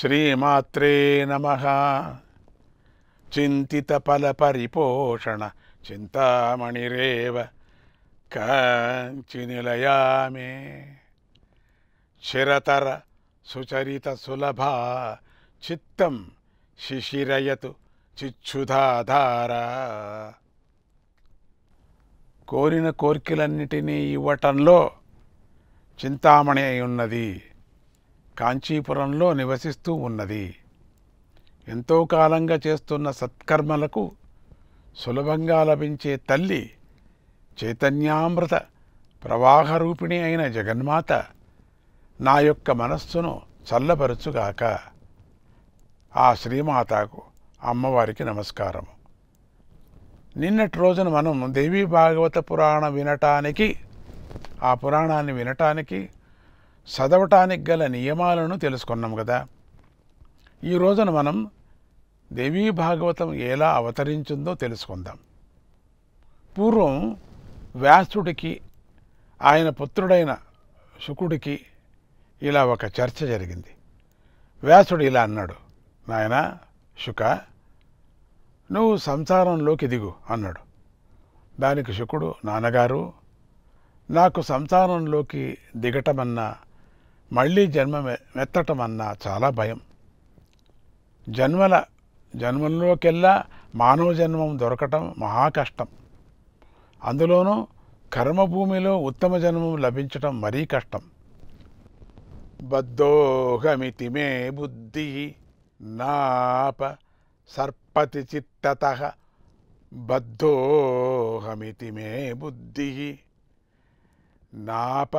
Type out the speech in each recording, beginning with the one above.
శ్రీమాత్రే నమః. చింతితఫలపరిపోషణ చింతామణిరేవ కాంచినిలయామే. చిరతర సుచరిత సులభా చిత్తం శిశిరయతు చిచ్చుధాధారా. కోరిన కోర్కెలన్నిటినీ ఇవ్వటంలో చింతామణి అయి ఉన్నది. కాంచీపురంలో నివసిస్తూ ఉన్నది. ఎంతో కాలంగా చేస్తున్న సత్కర్మలకు సులభంగా లభించే తల్లి చైతన్యామృత ప్రవాహరూపిణి అయిన జగన్మాత నా యొక్క మనస్సును చల్లబరుచుగాక. ఆ శ్రీమాతకు అమ్మవారికి నమస్కారము. నిన్నటి రోజున మనం దేవీ భాగవత పురాణం వినటానికి, ఆ పురాణాన్ని వినటానికి, చదవటానికి గల నియమాలను తెలుసుకున్నాం కదా. ఈ రోజున మనం దేవీ భాగవతం ఎలా అవతరించిందో తెలుసుకుందాం. పూర్వం వ్యాసుడికి ఆయన పుత్రుడైన శుకుడికి ఇలా ఒక చర్చ జరిగింది. వ్యాసుడు ఇలా అన్నాడు, నాయనా శుక, నువ్వు సంసారంలోకి దిగు అన్నాడు. దానికి శుకుడు, నాన్నగారు నాకు సంసారంలోకి దిగటమన్నా మళ్ళీ జన్మమెత్తటమన్నా చాలా భయం. జన్మల్లోకెల్లా మానవ జన్మం దొరకటం మహా కష్టం. అందులోనూ కర్మభూమిలో ఉత్తమ జన్మం లభించటం మరీ కష్టం. బద్ధోహమితి మే బుద్ధి నాప సర్పతి చిత్తతః. బద్ధోహమితి మే బుద్ధి నాప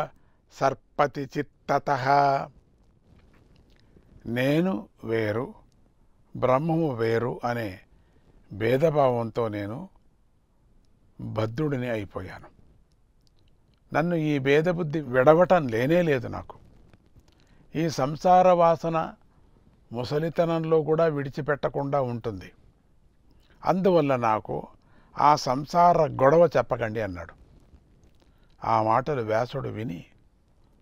సర్పతి చిత్తతః. నేను వేరు, బ్రహ్మము వేరు అనే భేదభావంతో నేను బద్ధుడిని అయిపోయాను. నన్ను ఈ భేదబుద్ధి విడవటం లేనేలేదు. నాకు ఈ సంసార వాసన ముసలితనంలో కూడా విడిచిపెట్టకుండా ఉంటుంది. అందువల్ల నాకు ఆ సంసార గొడవ చెప్పకండి అన్నాడు. ఆ మాటలు వ్యాసుడు విని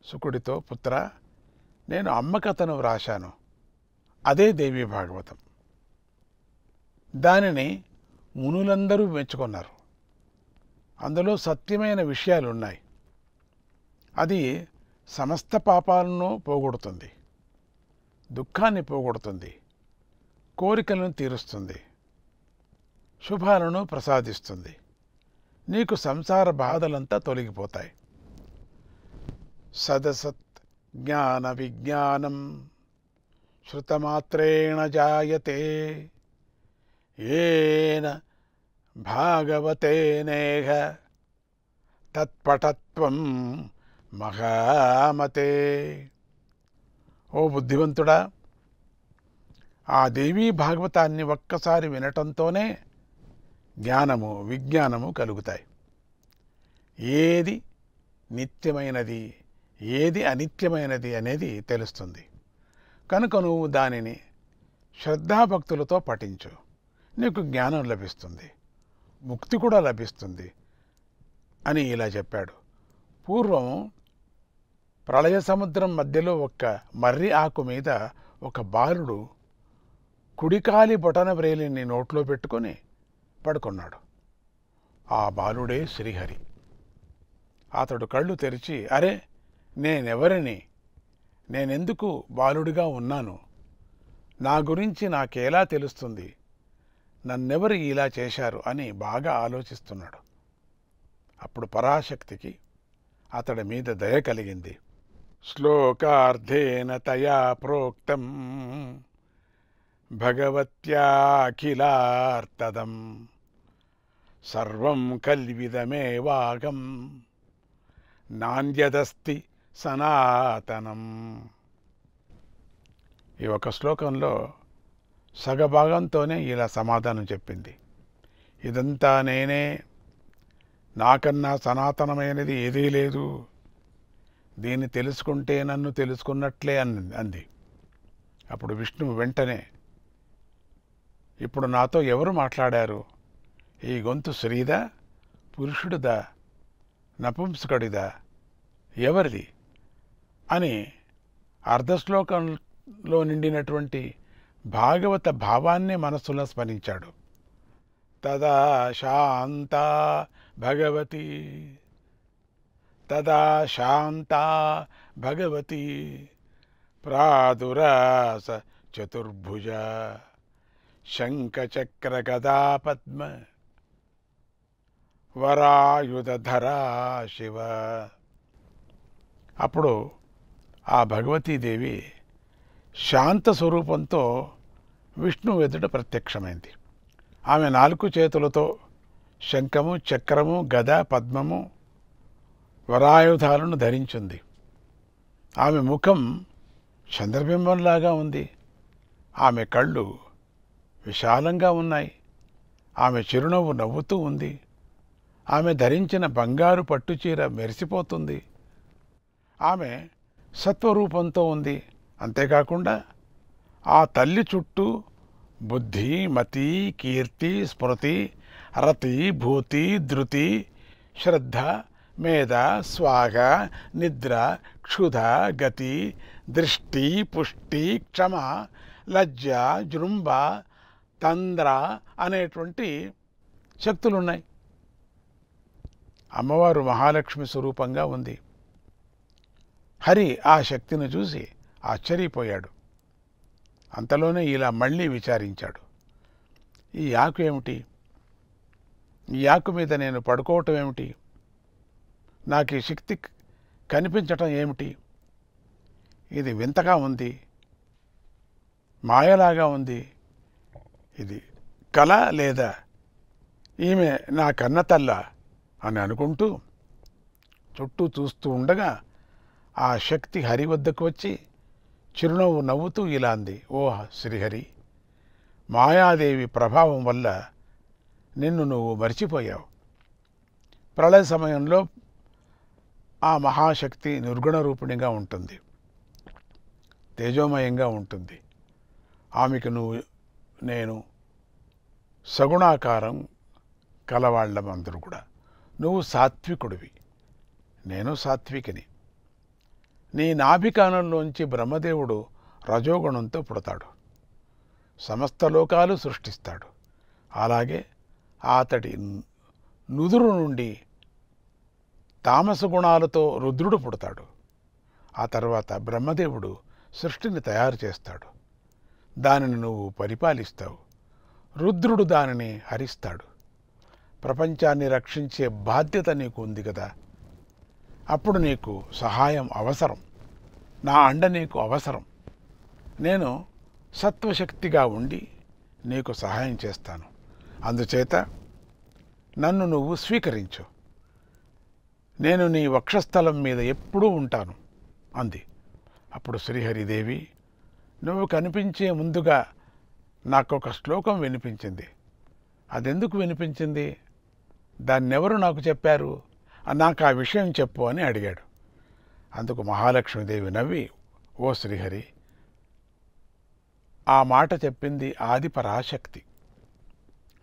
శుకుడితో, పుత్ర, నేను అమ్మ కథను వ్రాశాను, అదే దేవీ భాగవతం. దానిని మునులందరూ మెచ్చుకున్నారు. అందులో సత్యమైన విషయాలున్నాయి. అది సమస్త పాపాలను పోగొడుతుంది, దుఃఖాన్ని పోగొడుతుంది, కోరికలను తీరుస్తుంది, శుభాలను ప్రసాదిస్తుంది. నీకు సంసార బాధలంతా తొలగిపోతాయి. సదసత్ జ్ఞాన విజ్ఞానం శృతమాత్రేణ జాయతే ఏన భాగవతేనేహ తత్పటత్వం మహామతే. ఓ బుద్ధివంతుడా, ఆ దేవీ భాగవతాన్ని ఒక్కసారి వినటంతోనే జ్ఞానము విజ్ఞానము కలుగుతాయి. ఏది నిత్యమైనది, ఏది అనిత్యమైనది అనేది తెలుస్తుంది. కనుక నువ్వు దానిని శ్రద్ధాభక్తులతో పఠించు. నీకు జ్ఞానం లభిస్తుంది, ముక్తి కూడా లభిస్తుంది అని ఇలా చెప్పాడు. పూర్వం ప్రళయ సముద్రం మధ్యలో ఒక్క మర్రి ఆకు మీద ఒక బాలుడు కుడికాలి బొటన వ్రేలిని నోట్లో పెట్టుకొని పడుకున్నాడు. ఆ బాలుడే శ్రీహరి. అతడు కళ్ళు తెరిచి, అరే, నేనెవరిని, నేనెందుకు బాలుడిగా ఉన్నాను, నా గురించి నాకేలా తెలుస్తుంది, నన్నెవరు ఇలా చేశారు అని బాగా ఆలోచిస్తున్నాడు. అప్పుడు పరాశక్తికి అతడి మీద దయ కలిగింది. శ్లోకార్థేన తయా ప్రోక్తం భగవత్యాఖిలార్తదం సర్వం కల్విదమేవాగం నాణ్యదస్తి సనాతనం. ఈ ఒక శ్లోకంలో సగభాగంతోనే ఇలా సమాధానం చెప్పింది. ఇదంతా నేనే, నాకన్నా సనాతనమైనది ఏదీ లేదు, దీన్ని తెలుసుకుంటే నన్ను తెలుసుకున్నట్లే అంది. అప్పుడు విష్ణువు వెంటనే, ఇప్పుడు నాతో ఎవరు మాట్లాడారు, ఈ గొంతు స్త్రీదా, పురుషుడిదా, నపుంసకుడిదా, ఎవరిది అని అర్ధశ్లోకం లో నిండినటువంటి భాగవత భావాన్నే మనస్సులో స్మరించాడు. తదా శాంత భగవతి, తదా శాంత భగవతి ప్రాదురాస చతుర్భుజ శంఖచక్ర గదా పద్మ వరాయుధరా శివ. అప్పుడు ఆ భగవతీదేవి శాంత స్వరూపంతో విష్ణువు ఎదుట ప్రత్యక్షమైంది. ఆమె 4 చేతులతో శంఖము, చక్రము, గద, పద్మము, వరాయుధాలను ధరించింది. ఆమె ముఖం చంద్రబింబంలాగా ఉంది. ఆమె కళ్ళు విశాలంగా ఉన్నాయి. ఆమె చిరునవ్వు నవ్వుతూ ఉంది. ఆమె ధరించిన బంగారు పట్టుచీర మెరిసిపోతుంది. ఆమె సత్వరూపంతో ఉంది. అంతేకాకుండా ఆ తల్లి చుట్టూ బుద్ధి, మతి, కీర్తి, స్మృతి, రతి, భూతి, ధృతి, శ్రద్ధ, మేధ, స్వాగ, నిద్ర, క్షుధ, గతి, దృష్టి, పుష్టి, క్షమ, లజ్జ, జృంభ, తంద్ర అనేటువంటి శక్తులున్నాయి. అమ్మవారు మహాలక్ష్మి స్వరూపంగా ఉంది. హరి ఆ శక్తిని చూసి ఆశ్చర్యపోయాడు. అంతలోనే ఇలా మళ్ళీ విచారించాడు. ఈ ఆకు ఏమిటి? ఈ ఆకు మీద నేను పడుకోవటం ఏమిటి? నాకు ఈ శక్తి కనిపించటం ఏమిటి? ఇది వింతగా ఉంది, మాయలాగా ఉంది. ఇది కల లేదా ఈమె నా కన్నతల్ల అని అనుకుంటూ చుట్టూ చూస్తూ ఉండగా ఆ శక్తి హరి వద్దకు వచ్చి చిరునవ్వు నవ్వుతూ ఇలా అంది. ఓ శ్రీహరి, మాయాదేవి ప్రభావం వల్ల నిన్ను నువ్వు మర్చిపోయావు. ప్రళయ సమయంలో ఆ మహాశక్తి నిర్గుణ రూపిణిగా ఉంటుంది, తేజోమయంగా ఉంటుంది. ఆమెకు నేను సగుణాకారం కలవాళ్ళం అందరూ కూడా. నువ్వు సాత్వికుడివి, నేను సాత్వికిని. నీ నాభికానంలోంచి బ్రహ్మదేవుడు రజోగుణంతో పుడతాడు, సమస్త లోకాలు సృష్టిస్తాడు. అలాగే అతడి నుదురు నుండి తామస గుణాలతో రుద్రుడు పుడతాడు. ఆ తర్వాత బ్రహ్మదేవుడు సృష్టిని తయారు చేస్తాడు. దానిని నువ్వు పరిపాలిస్తావు. రుద్రుడు దానిని హరిస్తాడు. ప్రపంచాన్ని రక్షించే బాధ్యత నీకు ఉంది కదా. అప్పుడు నీకు సహాయం అవసరం, నా అండ నీకు అవసరం. నేను సత్వశక్తిగా ఉండి నీకు సహాయం చేస్తాను. అందుచేత నన్ను నువ్వు స్వీకరించు. నేను నీ వక్షస్థలం మీద ఎప్పుడూ ఉంటాను అంది. అప్పుడు శ్రీహరిదేవి, నువ్వు కనిపించే ముందుగా నాకొక శ్లోకం వినిపించింది. అదెందుకు వినిపించింది? దాన్నెవరు నాకు చెప్పారు? నాకు ఆ విషయం చెప్పు అని అడిగాడు. అందుకు మహాలక్ష్మీదేవి నవ్వి, ఓ శ్రీహరి, ఆ మాట చెప్పింది ఆది పరాశక్తి.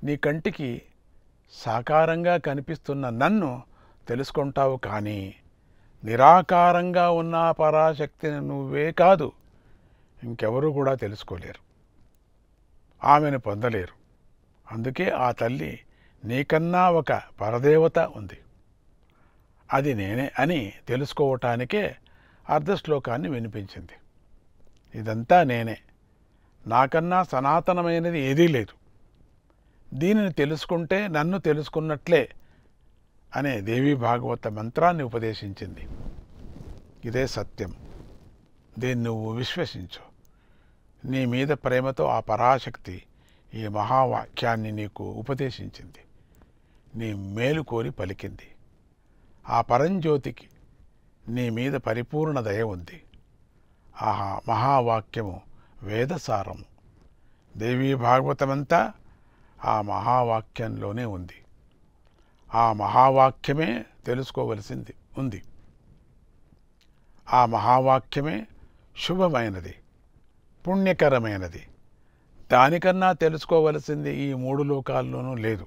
నీ కంటికి సాకారంగా కనిపిస్తున్న నన్ను తెలుసుకుంటావు, కానీ నిరాకారంగా ఉన్న పరాశక్తిని నువ్వే కాదు ఇంకెవరూ కూడా తెలుసుకోలేరు, ఆమెను పొందలేరు. అందుకే ఆ తల్లి నీకన్నా ఒక పరదేవత ఉంది, అది నేనే అని తెలుసుకోవటానికే అర్ధశ్లోకాన్ని వినిపించింది. ఇదంతా నేనే, నాకన్నా సనాతనమైనది ఏదీ లేదు. దీనిని తెలుసుకుంటే నన్ను తెలుసుకున్నట్లే అనే దేవీ భాగవత మంత్రాన్ని ఉపదేశించింది. ఇదే సత్యం, దీన్ని నువ్వు విశ్వసించు. నీ మీద ప్రేమతో ఆ పరాశక్తి ఈ మహావాక్యాన్ని నీకు ఉపదేశించింది, నీ మేలు కోరి పలికింది. ఆ పరంజ్యోతికి నీ మీద పరిపూర్ణ దయ ఉంది. ఆ మహావాక్యము వేదసారము. దేవీ భాగవతమంతా ఆ మహావాక్యంలోనే ఉంది. ఆ మహావాక్యమే తెలుసుకోవలసింది ఉంది. ఆ మహావాక్యమే శుభమైనది, పుణ్యకరమైనది. దానికన్నా తెలుసుకోవలసింది ఈ 3 లోకాల్లోనూ లేదు.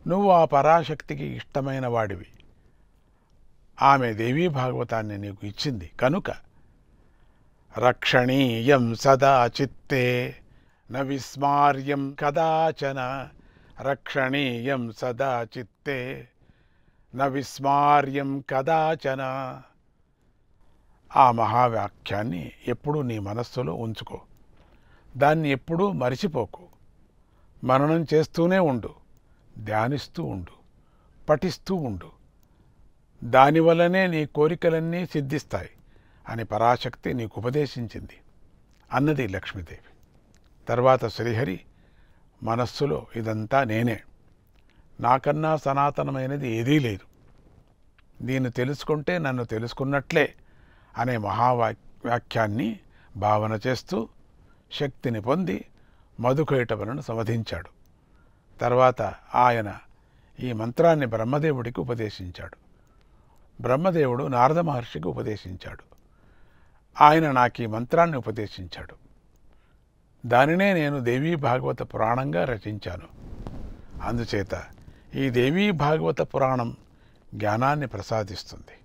నువ్వు ఆ పరాశక్తికి ఇష్టమైన వాడివి. ఆమె దేవీ భాగవతాన్ని నీకు ఇచ్చింది కనుక రక్షణీయం సదా చిత్తే న విస్మార్యం కదాచన. రక్షణీయం సదా చిత్తే న విస్మార్యం కదాచన. ఆ మహావాక్యాన్ని ఎప్పుడూ నీ మనస్సులో ఉంచుకో. దాన్ని ఎప్పుడూ మరిచిపోకు. మననం చేస్తూనే ఉండు, ధ్యానిస్తూ ఉండు, పఠిస్తూ ఉండు. దానివల్లనే నీ కోరికలన్నీ సిద్ధిస్తాయి అని పరాశక్తి నీకు ఉపదేశించింది అన్నది లక్ష్మీదేవి. తర్వాత శ్రీహరి మనస్సులో ఇదంతా నేనే, నాకన్నా సనాతనమైనది ఏదీ లేదు, దీన్ని తెలుసుకుంటే నన్ను తెలుసుకున్నట్లే అనే మహావాక్యాన్ని భావన చేస్తూ శక్తిని పొంది మధుకైటవులను సమధించాడు. తర్వాత ఆయన ఈ మంత్రాన్ని బ్రహ్మదేవుడికి ఉపదేశించాడు. బ్రహ్మదేవుడు నారద మహర్షికి ఉపదేశించాడు. ఆయన నాకు ఈ మంత్రాన్ని ఉపదేశించాడు. దానినే నేను దేవీ భాగవత పురాణంగా రచించాను. అందుచేత ఈ దేవీ భాగవత పురాణం జ్ఞానాన్ని ప్రసాదిస్తుంది,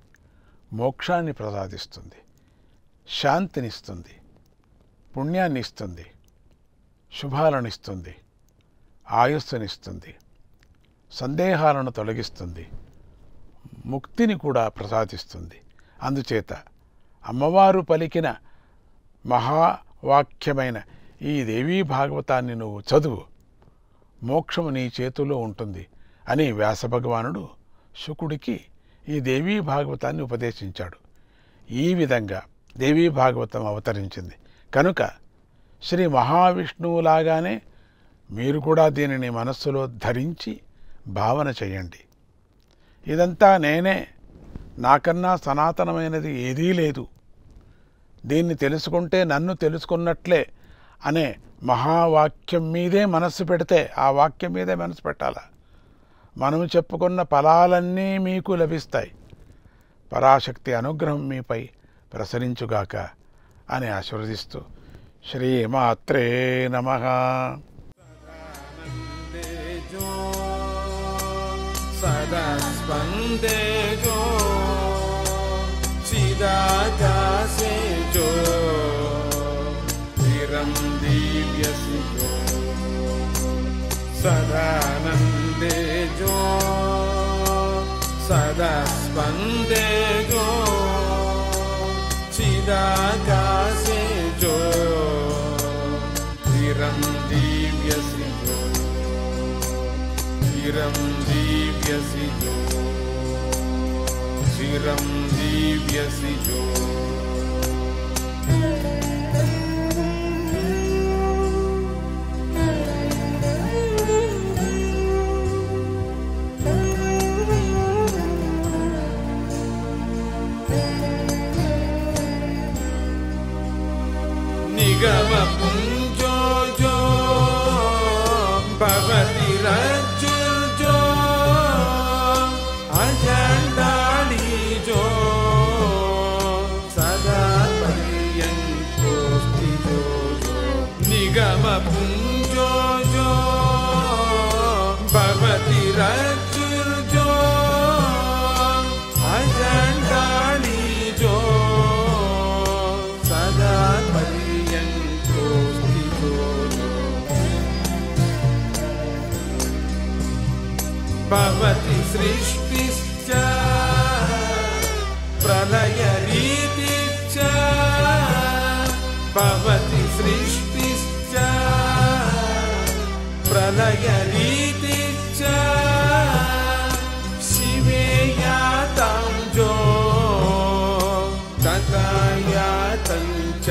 మోక్షాన్ని ప్రసాదిస్తుంది, శాంతినిస్తుంది, పుణ్యాన్ని ఇస్తుంది, శుభాలనిస్తుంది, ఆయుస్సునిస్తుంది, సందేహాలను తొలగిస్తుంది, ముక్తిని కూడా ప్రసాదిస్తుంది. అందుచేత అమ్మవారు పలికిన మహావాక్యమైన ఈ దేవీ భాగవతాన్ని నువ్వు చదువు, మోక్షము నీ చేతుల్లో ఉంటుంది అని వ్యాసభగవానుడు శుకుడికి ఈ దేవీ భాగవతాన్ని ఉపదేశించాడు. ఈ విధంగా దేవీ భాగవతం అవతరించింది. కనుక శ్రీ మహావిష్ణువులాగానే మీరు కూడా దీనిని మనస్సులో ధరించి భావన చేయండి. ఇదంతా నేనే, నాకన్నా సనాతనమైనది ఏదీ లేదు, దీన్ని తెలుసుకుంటే నన్ను తెలుసుకున్నట్లే అనే మహావాక్యం మీదే మనస్సు పెడితే, ఆ వాక్యం మీదే మనసు పెట్టాలా, మనము చెప్పుకున్న ఫలాలన్నీ మీకు లభిస్తాయి. పరాశక్తి అనుగ్రహం మీపై ప్రసరించుగాక అని ఆశీర్వదిస్తూ శ్రీమాత్రే నమః. सदा स्पंदे जो चिदाकाशे जो चिरं दिव्यसि जो सदानन्दे जो सदा स्पंदे जो चिदाकाशे जो चिरं दिव्यसि जो चिरं दिव्यसि जो चिरं दिव्यसि जो. निगम पुंजो जो भगवती रज्जुर्जो अजंडाली जो सदा पर्यंतोस्ति जो निगम पुंजो जो भगवती रज्जुर्जो अजंडाली जो सदा पर्यंतोस्ति जो भवति सृष्टिश्च प्रलयरीतिश्च भवति सृष्टिश्च प्रलयरीतिश्च शिवे यातं जो तथा यातं च